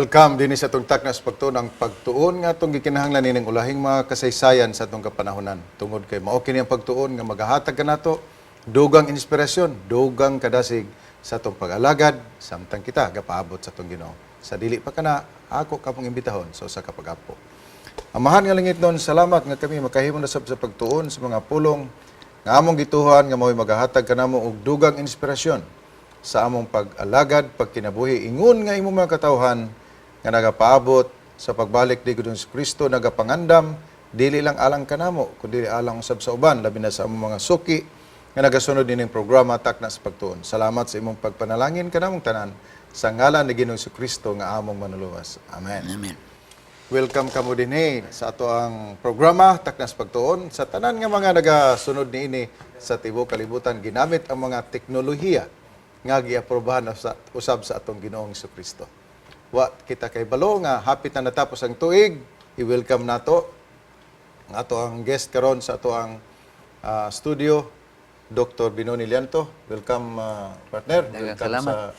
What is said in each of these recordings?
Welcome din sa itong taknas pagtuon pagtuon nga itong gikinahanglan nining ulahing mga kasaysayan sa itong kapanahonan. Tungod kay mao kini ang pagtuon nga magahatag ka nato dugang inspirasyon, dugang kadasig sa itong pag-alagad samtang kita gapaabot sa itong Ginoo. Sa dili pa kana ako kapong imbitahon sa usa ka pag-apo. Amahan nga langit noon, salamat nga kami makahimo na sa pagtuon sa mga pulong nga among gituhan nga mao'y magahatag kanamo og dugang inspirasyon sa among pag-alagad, pagkinabuhi, ingon nga imong mga katawhan nga nagapaabot sa pagbalik ni Ginoong Kristo, nagapangandam, dili lang alang kanamo, kundi alang usab sa uban, labi na sa among mga suki nga nagasunod nining programa Taknas Pagtuon. Salamat sa imong pagpanalangin kanamong tanan sa ngalan ni Ginoong Kristo nga among manuluwas. Amen. Amen. Welcome kamo dinhi sa ato ang programa Taknas Pagtuon. Sa tanan nga mga nagasunod niini sa tibuok kalibutan, ginamit ang mga teknolohiya nga giaprobahan usab sa atong Ginoong Kristo. Wa kita kay balo nga hapit na natapos ang tuig, i-welcome nato ang ato ang guest karon sa ato ang studio, Dr. Binoni Lianto. Welcome partner. Welcome salamat. sa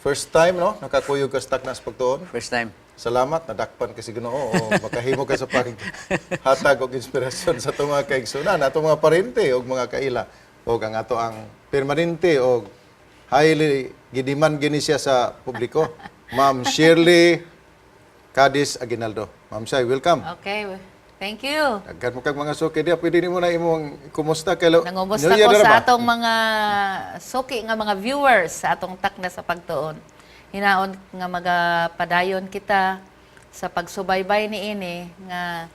first time no nakakuyog ka sa Taknas Pagtuon. First time. Salamat, nadakpan kasi Ginoo o makahimo ka sa paghatag og inspirasyon sa itong mga kaigsunan, atong mga parente o mga kaila o ang ato ang permanente o highly gidiman gini siya sa publiko. Ma'am Shirley Cadiz Aguinaldo. Ma'am Shai, welcome. Okay, thank you. Agad mo kag mga suki diya, pwede nimo na imong kumusta kay Nangumusta ko sa atong mga suki nga mga viewers sa atong Taknas sa Pagtuon. Hinaon nga magapadayon kita sa pagsubaybay niini nga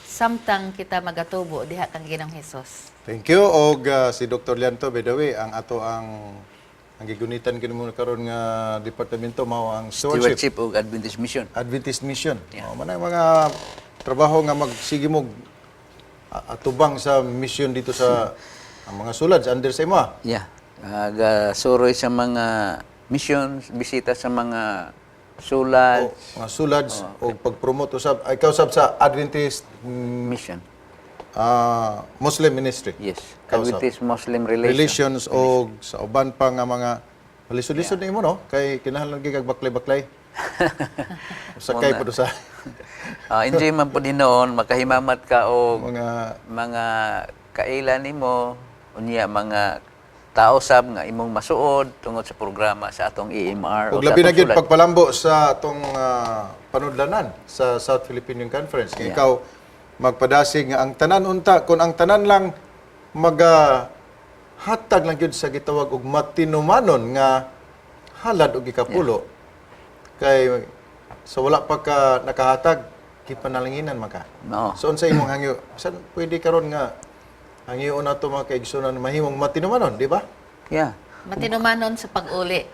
samtang kita magatubo diha kang Ginoong Hesus. Thank you og si Dr. Lianto by the way, ang ato ang gigunitan kini mo karon nga departamento mao ang Stewardship of Adventist Mission. Adventist Mission. Yeah. Manay mga trabaho nga magsige mo atubang sa mission dito sa ang mga sulad under sa imo. Yeah. Gasuroy sa mga missions, bisita sa mga sulad, Mga sulads o pagpromote usab ay kausab sa Adventist mission. Muslim Ministry. Yes. Kausap. Adventist Muslim Relations o sa uban pa nga mga lisod-lisod na imo no kay kinahanglan gyud kag baklay-baklay. Sakay po sa Enjoy man po din noon, makahimamat ka o mga mga kailan nimo unya mga tao sab nga imong masuod tungod sa programa sa atong EMR ug sa labi na atong gyud sulat. pagpalambo sa atong panudlanan sa South Philippine Union Conference. Kay Yeah. ikaw magpadasig nga ang tanan unta kun ang tanan lang hatag lang gyud sa gitawag og matinumanon nga halad og ikapulo. Kay sa wala pa ka nakahatag gipanalanginan maka. Oo. So unsa imong hangyo? San pwede karon nga hangyo na to mga kaigsunan mahimong matinumanon, di ba? Yeah. Matinumanon sa pag-uli.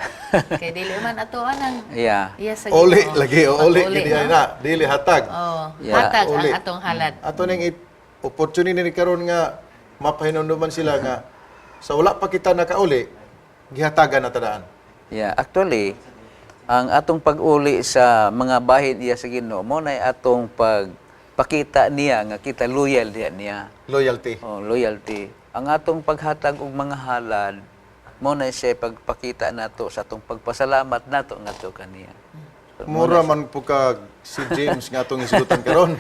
Kay dili man ato anang Yeah. iya sa Oli Ginoo. lagi o oli Pag-uli, gidi no? na dili hatag. Oh, Yeah. hatag Uli. ang atong halad. Ato ning opportunity ni karon nga mapahinumduman sila nga sa wala pa kita nakauli gihatagan na tadaan. Yeah, actually, ang atong pag-uli sa mga bahin iya sa Ginoo mo na atong pagpakita niya nga kita loyal niya. Loyalty. Oh, loyalty. Ang atong paghatag og mga halad mo na siya pagpakita nato sa atong pagpasalamat nato ngadto kaniya. Mura man po ka si James nga atong isgutan karon.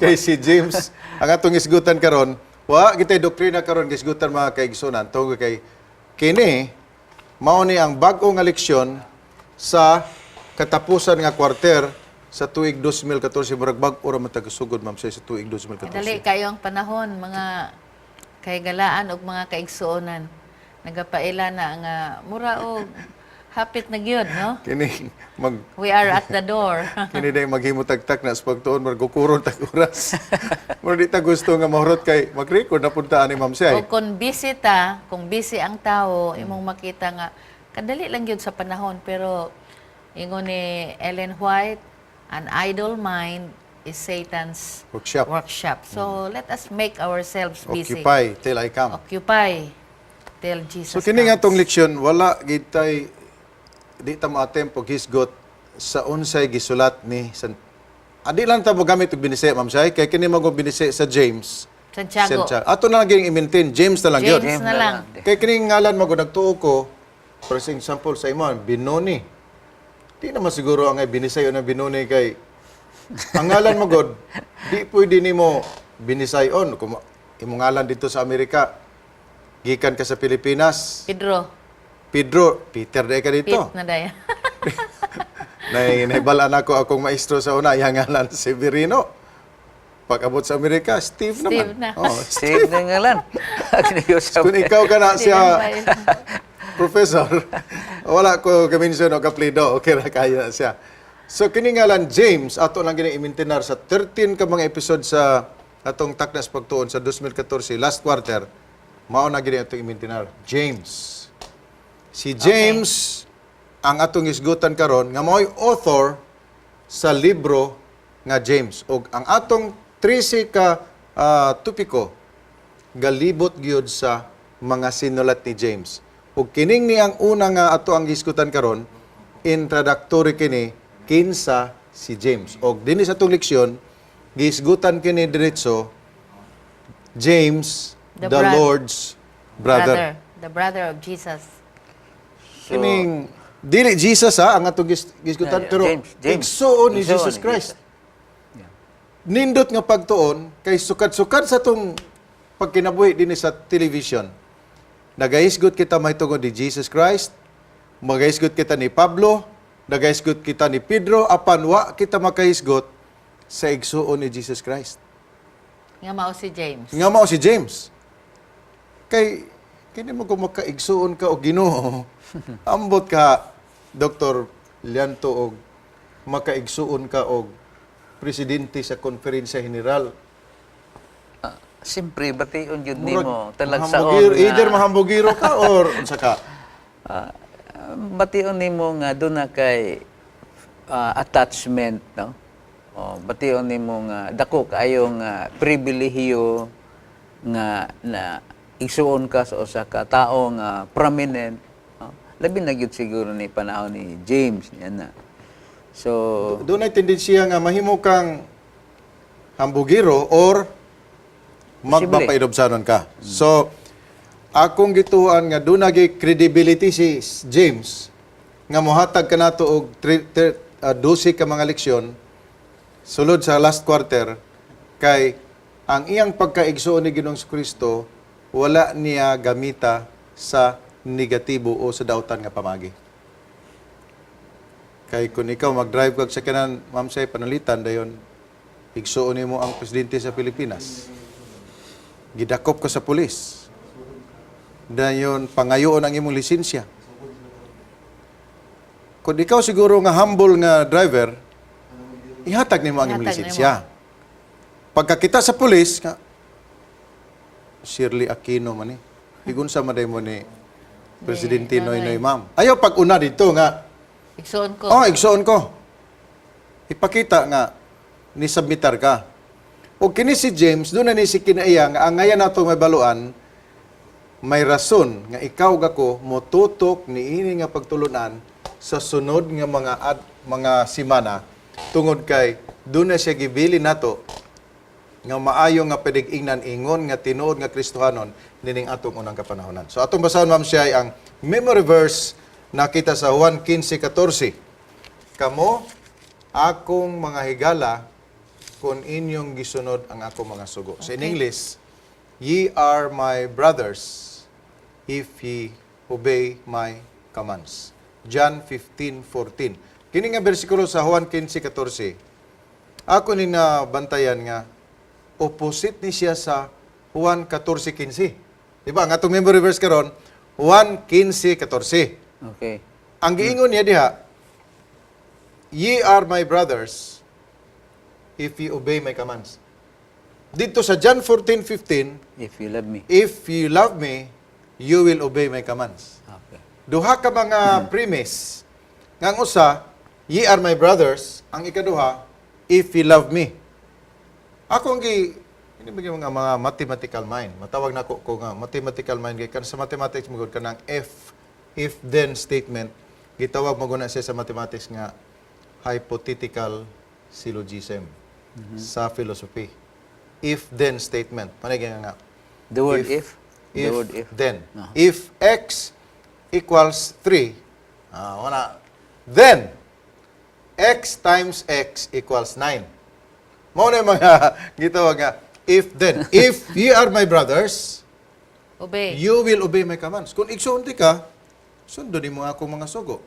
Kay si James ang atong isgutan karon, wa kitay doktrina karon gisgutan mga kaigsunan tungod kay kini mao ni ang bag-o nga leksyon sa katapusan nga kwarter sa tuig 2014 murag bag-o ra matagasugod ma'am sa tuig 2014. Dali kayo ang panahon mga kaygalaan og mga kaigsuonan. Nagapaila na nga mura og hapit na gyud, no? Kini We are at the door. kini day maghimutag-tak na sa pagtuon margukuron tag oras. Mura di ta gusto nga mahurot kay mag-record na puntaan ni Ma'am Siay. O kung busy ta, kung busy ang tao, imong makita nga kadali lang gyud sa panahon pero ingon ni Ellen White, an idle mind is Satan's Workshop. So let us make ourselves busy. Occupy till I come. Occupy till Jesus So kini nga comes. tong leksyon wala gitay di ta maatempo hisgot sa unsay gisulat ni Adi lang ta mo gamit og binise Ma'am Siay kay kini mo binise sa James. Santiago. Ato na lang gyud i-maintain James na lang gyud. James na lang. Kay kini ngalan mo nagtuo ko for example sa imo Binoni. Di naman siguro ang binisay o na binunay kay ang ngalan mo God, di pwede nimo binisayon kung imong ngalan dito sa Amerika. Gikan ka sa Pilipinas, Pedro, Peter day ka dito. Pete na daya. Naibalaan ako akong maestro sa una, yung ngalan Severino. Pag abot sa Amerika, Steve Steve naman. na. Oh, Save na nga lang. kung ikaw ka na Hindi siya, naman. professor, wala ko kaminsyon o kaplido, okay na kaya na siya. So, kiningalan James, ato lang gini-imintinar sa 13 ka mga episode sa atong Taknas Pagtuon sa 2014, last quarter, mao na gini atong imintinar. James. Si James, ang atong isgutan karon nga mao'y author sa libro nga James. O ang atong 13 ka tupiko, galibot gyud sa mga sinulat ni James. Ug kining ni ang una nga ato ang gisgutan karon, introductory kini kinsa si James. Og dinhi sa atong leksyon, gisgutan kini diretso James, the Lord's brother. The brother of Jesus. Kining dili Jesus ang atong gisgutan pero James. igsuon ni Igsuon Jesus ni Christ. Jesus. Nindot nga pagtuon kay sukad-sukad sa tong pagkinabuhi dinhi sa television. Nagahisgot kita mahitungod ni Jesus Christ, magahisgot kita ni Pablo, nagahisgot kita ni Pedro, apan wa kita makahisgot sa igsuon ni Jesus Christ. Nga mao si James. Nga mao si James. Kay kini mo kung makaigsuon ka og Ginoo, ambot ka Dr. Lianto og makaigsuon ka og presidente sa konferensya general. Siyempre, bation yun Murag, nimo talagsaon mahambugiro, either mahambugiro ka or unsa ka. bation nimo nga doon na kay attachment, no? Bation nimo nga dako kayo nga pribilehiyo nga na isuon ka sa usa ka tawo nga prominent, no? Labi na gyud siguro ni panahon ni James niya na. So, Doon ay tendensiya nga mahimo kang hambugiro or magpapaidobsanon ka. So, akong gituan nga doon nagay credibility si James nga mohatag ka nato og 12 ka mga leksyon sulod sa last quarter kay ang iyang pagkaigsuon ni Ginoong Kristo wala niya gamita sa negatibo o sa dautan nga pamagi. Kay kung ikaw mag-drive kag sa kanan, ma'am say panalitan dayon igsuon nimo ang presidente sa Pilipinas. Gidakop ka sa pulis. Dayon pangayoon ang imong lisensya. Kung ikaw siguro nga humble nga driver, ihatag nimo ang imong Ihatag lisensya. Pagkakita sa pulis, nga, Shirley Aquino man eh. Igun sa maday mo ni Presidente Noynoy Ma'am. Ayaw pag-una dito nga, Igsoon ko. igsuon ko. Ipakita nga, nisubmitar ka. O kini si James, doon na ni si kinaiya nga ang ngayon nato may baluan, may rason nga ikaw gako motutok ni ini nga pagtulunan sa sunod nga mga simana tungod kay doon na siya gibili nato nga maayo nga padig-ingnan ingon nga tinuod nga Kristohanon nining atong unang kapanahonan. So atong basahon ma'am siya ay ang memory verse nakita sa Juan 15:14. Kamo akong mga higala kung inyong gisunod ang akong mga sugo. So in English, ye are my brothers if ye obey my commands. John 15:14. Kini nga bersikulo sa Juan 15:14. Ako ni na bantayan nga opposite ni siya sa Juan 14:15. Diba? Ang atong memory verse karon, Juan 15:14. okay. Ang giingon niya diha, ye are my brothers if ye obey my commands. Dito sa John 14:15, If you love me. if you love me, you will obey my commands. Okay. Duha ka mga premise. Nga ang usa, ye are my brothers. Ang ikaduha, if you love me. Ako ang hindi ba mga mathematical mind. Matawag na ko nga mathematical mind. Kan sa mathematics mo ka ng if then statement. Gitawag mo guna siya sa mathematics nga hypothetical syllogism sa philosophy. If then statement. Panay nga. The word if. The If, word if. then. Ah. If x equals 3, wala. Then, X times X equals 9. Mao na yung mga gitawag nga, if then. If ye are my brothers, Obey. you will obey my commands. Kung igsuon ti ka, sundo ni mo akong mga sugo.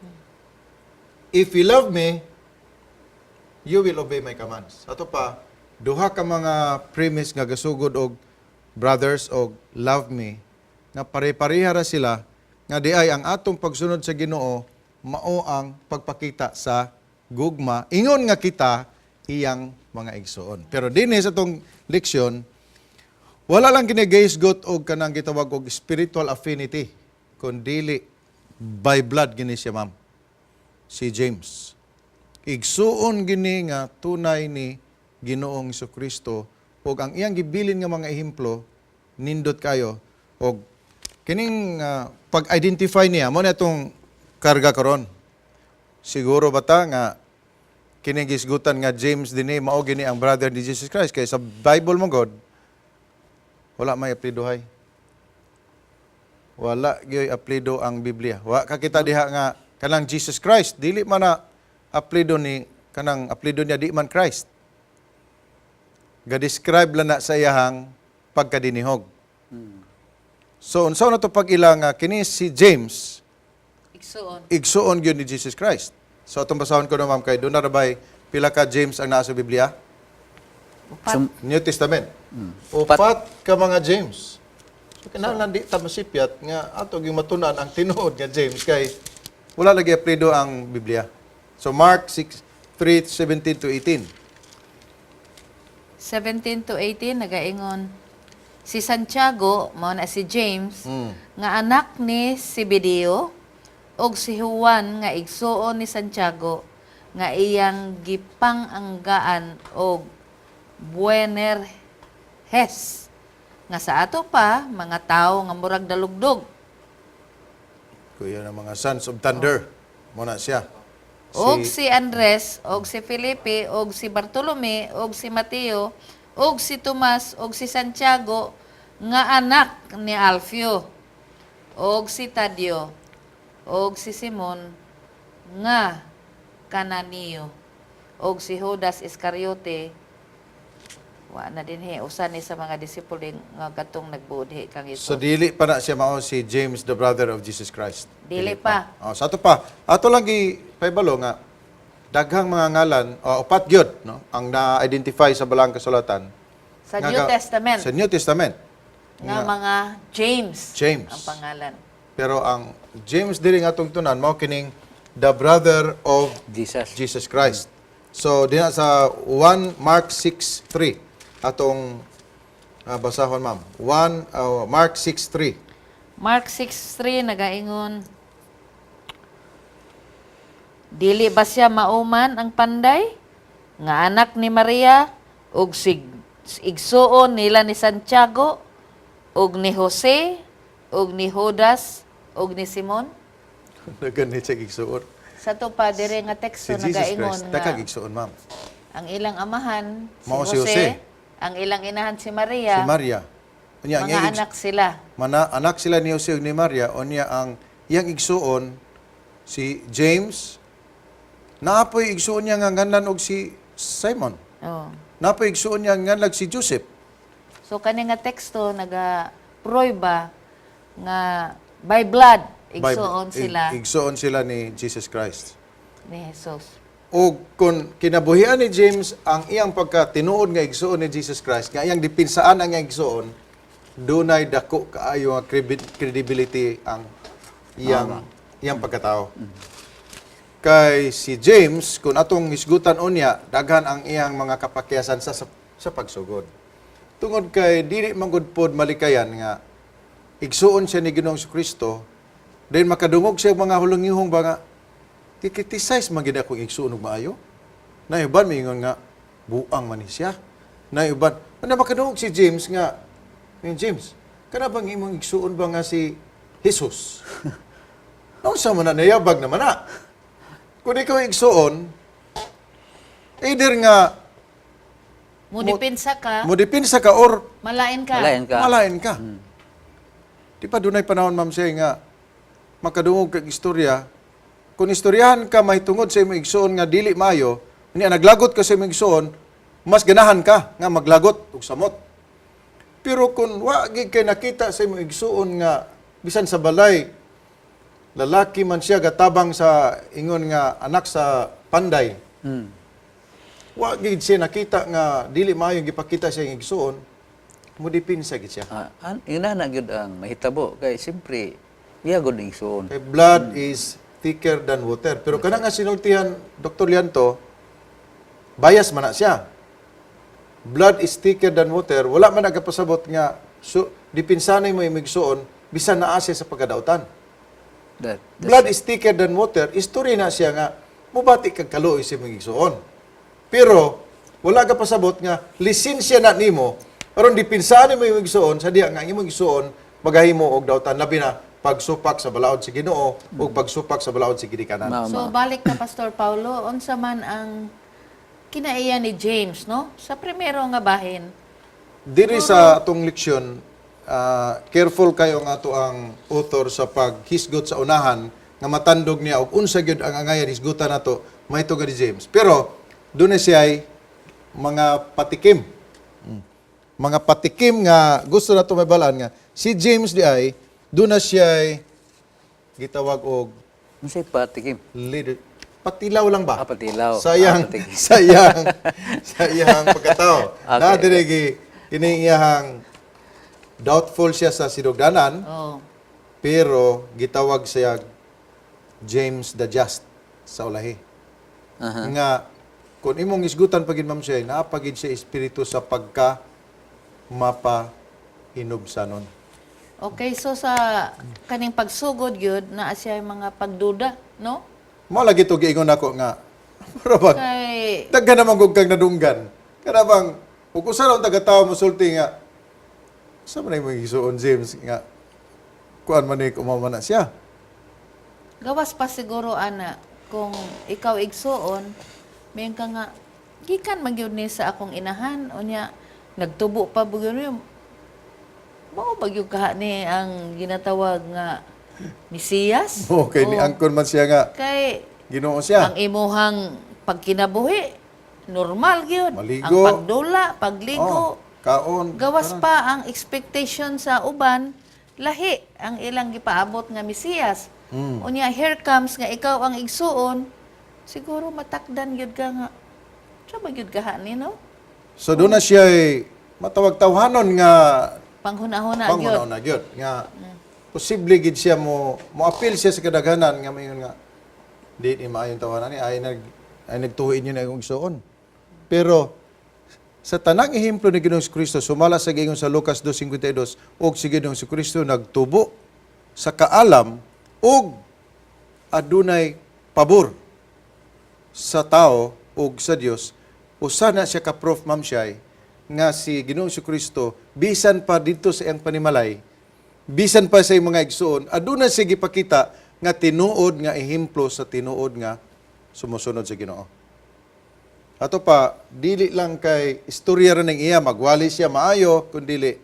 If you love me, you will obey my commands. Ato pa, duha ka mga premise nga gasugod og brothers og love me, nga pare-pareha ra sila, nga di ay ang atong pagsunod sa Ginoo mao ang pagpakita sa gugma. Ingon nga kita iyang mga igsuon. Pero dinhi sa tong leksyon, wala lang kinigaysgot og kanang gitawag og spiritual affinity, kundi by blood gini siya, ma'am. Si James. Igsuon gini nga tunay ni Ginoong Jesucristo ug ang iyang gibilin nga mga ehemplo nindot kayo og kining pag-identify niya mo na itong karga karon. Siguro bata nga kining gisgutan nga James dinhi mao gini ang brother ni Jesus Christ kay sa Bible mo God wala may aplidohay. Wala gyoy aplido ang Biblia. Wa kakita diha nga kanang Jesus Christ dili man na aplido ni kanang aplido niya di man Christ. Ga-describe lang na sa iyahang pagkadinihog. So, unsa na to pag ilang kini si James, Igsuon. igsuon gyud ni Jesus Christ. So, atong basahon ko na ma'am kay doon na rabay pila ka James ang naa sa Biblia? Upat. New Testament. Upat ka mga James. So, kinahanglan di ta masipyat nga ato gyud matunan ang tinuod nga James kay wala lagi aplido ang Biblia. So, Mark 6:3-17 to 18. 17 to 18 nagaingon si Santiago mao na si James nga anak ni Zebedeo og si Juan nga igsuon ni Santiago nga iyang gipanganggaan og Boanerges nga sa ato pa mga tawo nga murag dalugdog Kuya ng mga sons of thunder. Muna siya. og si Andres, og si Felipe, og si Bartolome, og si Mateo, og si Tomas, og si Santiago, nga anak ni Alfio, og si Tadio, og si Simon, nga Kananeo, og si Judas Iscariote, wa na din usa ni sa mga disipulo nga katong nagbuodhi kang ito. So dili pa na siya mao si James the brother of Jesus Christ. Dili pa. Oh, sa ato pa. Ato lang gi paybalo nga daghang mga ngalan upat gyud no ang na-identify sa balang kasulatan Sa nga New Testament, Sa New Testament. nga mga James, James. ang pangalan. Pero ang James diri nga atong tunan mao kining the brother of Jesus Christ. So diha sa 1 Mark 6:3 atong basahon ma'am. Mark 6:3. Mark 6:3 nagaingon, dili ba siya mauman ang panday nga anak ni Maria ug igsuon nila ni Santiago ug ni Jose ug ni Judas ug ni Simon? Nagani siya gigsuon. Sa to pa dire nga teksto Si Jesus nagaingon Christ, nga takagigsuon ma'am. ang ilang amahan Mao si si Jose, Jose. ang ilang inahan si Maria, Si Maria. Unya, mga anak sila. anak sila ni Jose ug ni Maria, unya ang iyang igsuon si James, naapoy igsuon niya nga nganlan og si Simon. Oh. Naapoy igsuon niya nga nganlag si Joseph. So kani nga teksto naga-proyba nga by blood igsuon sila Igsuon sila ni Jesus Christ. ni Jesus. O kung kinabuhian ni James ang iyang pagkatinuod nga igsuon ni Jesus Christ, nga iyang dipinsaan ang iyang igsuon, dunay dako kaayo nga credibility ang iyang pagkatao. Kay si James, kung atong isgutan unya, daghan ang iyang mga kapakyasan sa pagsugod. Tungod kay dili manggod pod malikayan nga igsuon siya ni Ginoong Kristo, then makadungog siya mga hulungihong ba nga kikriticize man gid akong igsuon og maayo. Naiuban mingon nga buang man ni siya. Naiuban, ano makadungog si James nga James, kana bang imong igsuon ba nga si Jesus? Noon sa man na nayabag naman na. Kung ikaw igsuon, either nga mo dipinsa ka or Malain ka. malain ka. Di pa dunay panahon ma'am siya nga makadungog kag istorya kung istoryahan ka may tungod sa imong igsoon nga dili maayo, unya naglagot ka sa imong igsoon, mas ganahan ka nga maglagot og samot. Pero kung wa gid kay nakita sa imong igsoon nga bisan sa balay lalaki man siya gatabang sa ingon nga anak sa panday. Wa gid siya nakita nga dili maayo gipakita sa iyang igsoon, mudipinsa gid siya. Ina na gyud ang mahitabo kay siyempre iya gud igsoon. Kay blood is thicker than water. Pero kana nga sinultihan Dr. Lianto, bias man na siya. Blood is thicker than water. Wala man nagapasabot nga dipinsanay mo imong igsoon bisan naa siya sa pagkadautan. Blood is thicker than water. Istorya na siya nga mubati kag kaluoy sa imong igsoon. Pero wala ka pasabot nga lisensya na nimo aron dipinsanay mo imong igsoon sa diha nga imong igsoon magahimo og dautan labi na pagsupak sa balaod sa Ginoo o pagsupak sa balaod sa gidikanan. So balik na Pastor Paulo, unsa man ang kinaiya ni James, no? Sa primero nga bahin. Diri sa atong leksyon, careful kayo nga ato ang author sa paghisgot sa unahan nga matandog niya og unsa gyud ang angayan hisgutan nato may tuga ni James. Pero dunay siya ay mga patikim. Mga patikim nga gusto nato may balaan nga si James di ay doon na siya gitawag og Unsay patikim? leader. Patilaw lang ba? Patilaw. Sayang, Patikim. sayang pagkatao. Okay. Na diregi kining iyahang doubtful siya sa sinugdanan, Oh. pero gitawag siya James the Just sa ulahi. Nga kung imong isgutan pagin ma'am siya, naapagid siya espiritu sa pagka mapa hinubsanon. Okay, so sa kaning pagsugod yun, naa siya yung mga pagduda, no? Mao lagi to giingon nako nga para bang Kay, daghan naman kung kang nadunggan. Kana bang ug usa ra ang taga-tawo mosulti nga sa man imong isuon James nga kuan man ni kumama na siya. gawas pa siguro, ana, kung ikaw igsuon, mayon ka nga, gikan man gyud ni sa akong inahan, o niya, nagtubo pa bu yun, mao bagyog kaha ni ang ginatawag nga Mesiyas. Okay, ni Oo. angkon man siya nga Kay, Ginoo siya. ang imuhang pagkinabuhi, normal gyud. Maligo. Ang pagdula, pagligo, Kaon. gawas pa ang expectation sa uban, lahi ang ilang gipaabot nga Mesiyas. Unya, here comes nga ikaw ang igsuon, siguro matakdan gyud ka nga, sa ba gyud kaha ni, no? So doon na siya ay matawag tawhanon nga Panghuna-huna gyud. pangunaw na gyud nga posible gid siya mo appeal siya sa kadaghanan nga mayon nga di ni maayon tawanan ni ay nagtuhin niyo na akong igsoon. Pero sa tanang ehemplo ni Ginoong Kristo sumala sa giingon sa Lucas 2:52 og si Ginoong Kristo nagtubo sa kaalam og adunay pabor sa tao ug sa Dios. Usa na siya ka proof ma'am siya nga si Ginoong Kristo bisan pa dito sa iyang panimalay, bisan pa sa iyang mga igsoon, aduna siya gipakita nga tinuod nga ehemplo sa tinuod nga sumusunod sa Ginoo. Ato pa, dili lang kay istorya rin ng iya, magwali siya maayo, kundi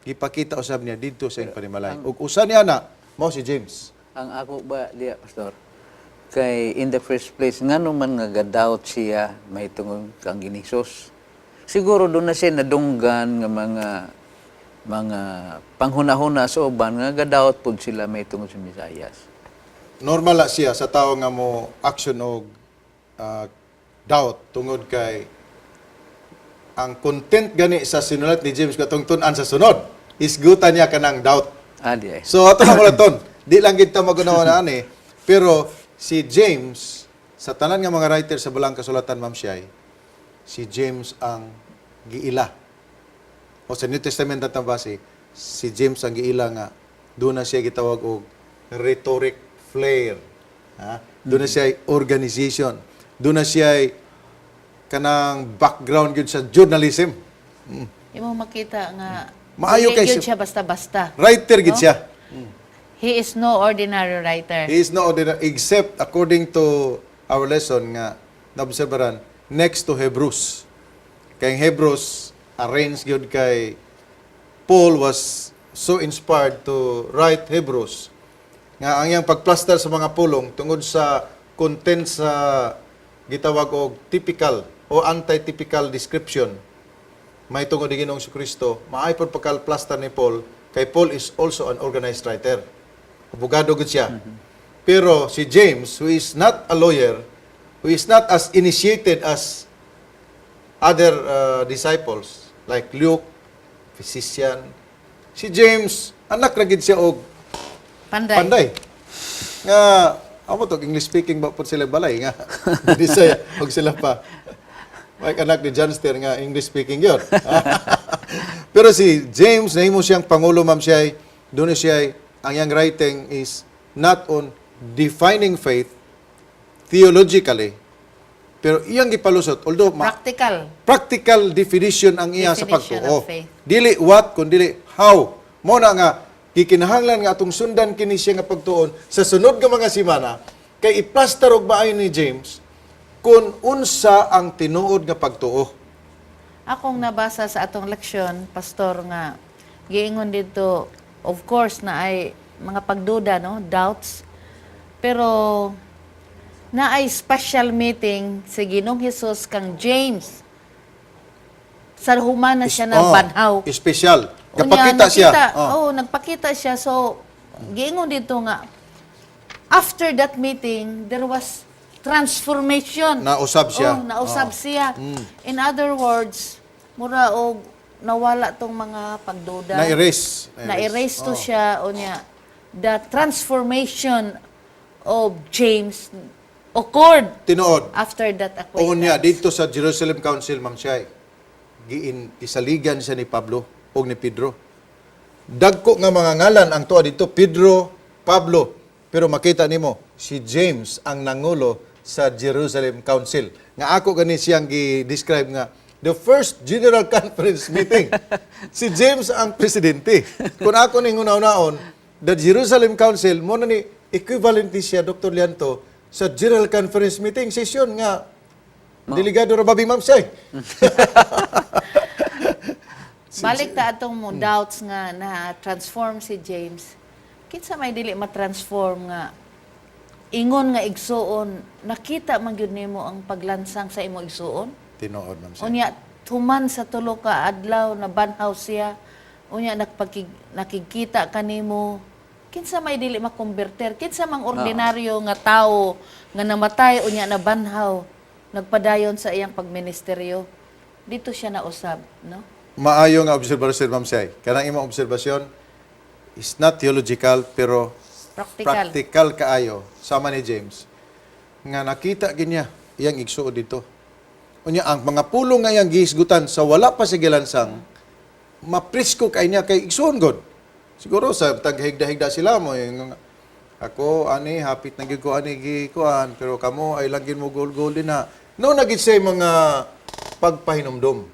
gipakita usab niya dito sa iyang panimalay. Ug usa niya na, mao si James. Ang ako ba diya, Pastor? Kay in the first place, nga naman nga gadoubt siya may tungod kang ginisos. Siguro doon na siya nadunggan nga mga panghuna-huna sa uban nga gadoubt pud sila may tungod sa Mesiyas. Normal la siya sa tao nga mo action og doubt tungod kay ang content gani sa sinulat ni James katong tun-an sa sunod isgutan niya kanang doubt. Di ay. So ato na mulaton. Di lang gid ta magunawa na ani, pero si James sa tanan nga mga writer sa bulang kasulatan ma'am Shay, si James ang giila. O sa New Testament natang base, si James ang giila nga doon na siya gitawag og rhetoric flair. Ha? Doon na siya organization. Doon na siya kanang background gyud sa journalism. Imo makita nga, Maayo dili kay gyud siya basta-basta. Writer gid No? siya. He is no ordinary writer. He is no ordinary, except according to our lesson nga naobserbaran next to Hebrews. Kay Hebrews arranged gyud kay Paul was so inspired to write Hebrews nga ang iyang pagplaster sa mga pulong tungod sa content sa gitawag og typical o anti-typical description may tungod ni Ginoong Kristo, maay pod pagkalplaster ni Paul, kay Paul is also an organized writer. Abogado gud siya. Pero si James, who is not a lawyer, who is not as initiated as other disciples, like Luke, physician, si James, anak ra gid siya og panday. Nga, amo to, English speaking ba po sila balay nga. Di saya, og sila pa. May anak ni Johnster nga English speaking yun. Pero si James, nahimo siyang pangulo, ma'am siya, doon siya, ang iyang writing is not on defining faith theologically, pero iyang gipalusot, although practical definition ang iya sa Definition pagtuo. of faith. Dili what, kundi how. Mo na nga, gikinahanglan nga atong sundan kini siya nga pagtuon sa sunod nga mga semana, kay iplaster og maayo ni James, kung unsa ang tinuod nga pagtuo. Akong nabasa sa atong leksyon, pastor, nga giingon dito, of course na ay mga pagduda, no, doubts. Pero na ay special meeting si Ginoong Hesus kang James. Sa humana siya na banhaw. Special. Unya, Kapakita siya. nagpakita siya. So giingon dito nga, after that meeting, there was transformation. Nausab siya. Nausab siya. In other words, mura og nawala tong mga pagduda. Na-erase. Na-erase to siya. O niya, the transformation of James occurred Tinuod. after that acquaintance. O niya, dito sa Jerusalem Council, ma'am siya, isaligan siya ni Pablo o ni Pedro. Dagko nga mga ngalan ang tuwa dito, Pedro, Pablo. Pero makita nimo si James ang nangulo sa Jerusalem Council. Nga ako gani siyang gi-describe nga the first General Conference meeting. Si James ang presidente. Kung ako ning una-unaon, the Jerusalem Council mo na ni equivalent siya, Dr. Lianto, sa General Conference meeting session nga delegado ra babi ma'am siya. Balik ta atong mo doubts nga na transform si James. Kinsa may dili ma-transform nga ingon nga igsuon, nakita man gyud nimo ang paglansang sa imo igsuon. Tinuod ma'am siya. Unya tuman sa tulo ka adlaw na banhaw siya. Unya nakikita kanimo. Kinsa may dili makonverter? Kinsa mang ordinaryo nga tawo nga namatay unya na banhaw nagpadayon sa iyang pagministeryo. Dito siya nausab, no? Maayo nga obserbasyon ma'am siya. Kanang imong obserbasyon is not theological pero practical kaayo sama ni James nga nakita ginya iyang igsuod dito. Unya ang mga pulong nga iyang gihisgutan sa wala pa sa gilansang maprisko kay niya kay igsuon god. Siguro sa taghigda-higda sila mo yung ako ani hapit na gyud ko ani gikuan pero kamo ay langgin mo gol-gol din na. No nagit say mga pagpahinumdum.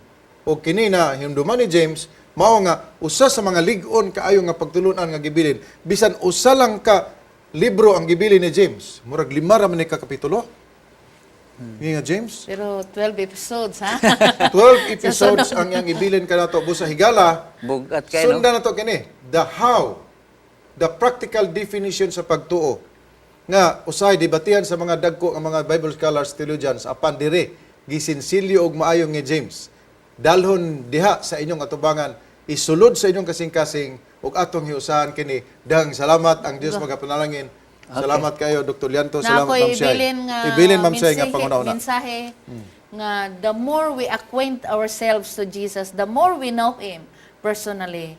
O kini na hinumduman ni James mao nga usa sa mga lig-on kaayo nga pagtulunan nga gibilin bisan usa lang ka libro ang gibilin ni James murag 5 ra man ni ka kapitulo nga James Pero 12 episodes, ha? 12 episodes ang yang ibilin kanato busa higala Bugat kayo, no? sundan nato kini the how the practical definition sa pagtuo nga usahay debatihan sa mga dagko ang mga Bible scholars theologians apan dire gisinsilyo og maayo nga James dalhon diha sa inyong atubangan isulod sa inyong kasing-kasing ug atong hiusahan kini dang salamat ang Dios magapanalangin. Salamat kayo Dr. Lianto, Na salamat ako'y ma'am Shay. ibilin nga Ibilin ma'am Shay nga pangunauna. mensahe nga the more we acquaint ourselves to Jesus, the more we know Him personally,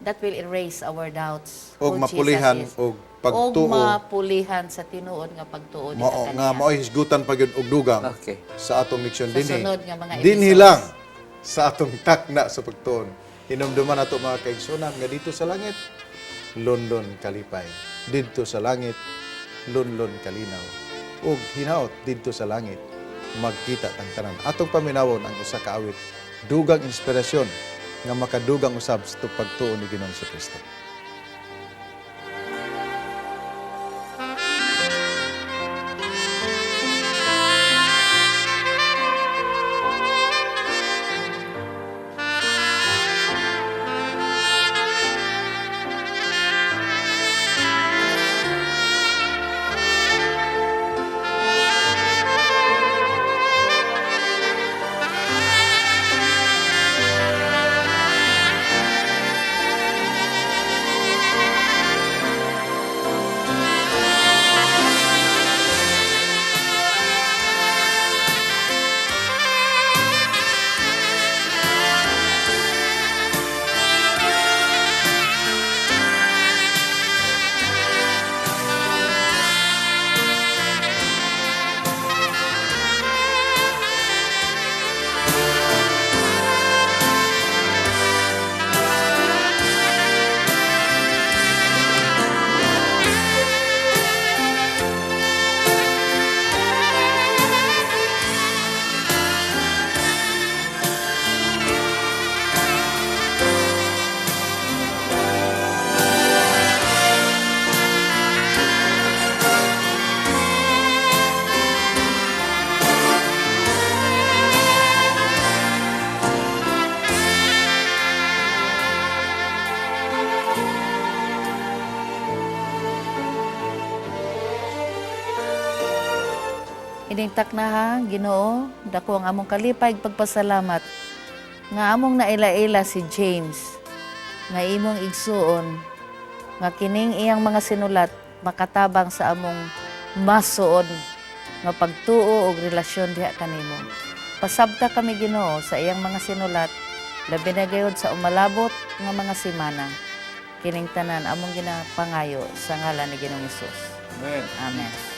that will erase our doubts. Og who mapulihan Jesus is. og pagtuo. Og mapulihan sa tinuod nga pagtuo ni Mao nga mao'y hisgutan pa gyud og dugang Okay. sa atong leksyon Sa dinhi. sunod nga mga Dinhi episodes. lang sa atong takna sa pagtuon. Hinumduman nato mga kaigsunan nga dito sa langit London kalipay. Dito sa langit London kalinaw. Ug hinaot dito sa langit magkita tang tanan. Atong paminawon ang usa ka awit dugang inspirasyon nga makadugang usab sa pagtuon ni Ginoong Kristo. kining takna ha, Ginoo, dako ang among kalipay ug pagpasalamat nga among naila-ila si James nga imong igsuon nga kining iyang mga sinulat makatabang sa among masuod nga pagtuo og relasyon diha kanimo. Pasabta kami Ginoo sa iyang mga sinulat labi na gayud sa umalabot nga mga semana. Kining tanan among ginapangayo sa ngalan ni Ginoong Hesus. Amen. Amen.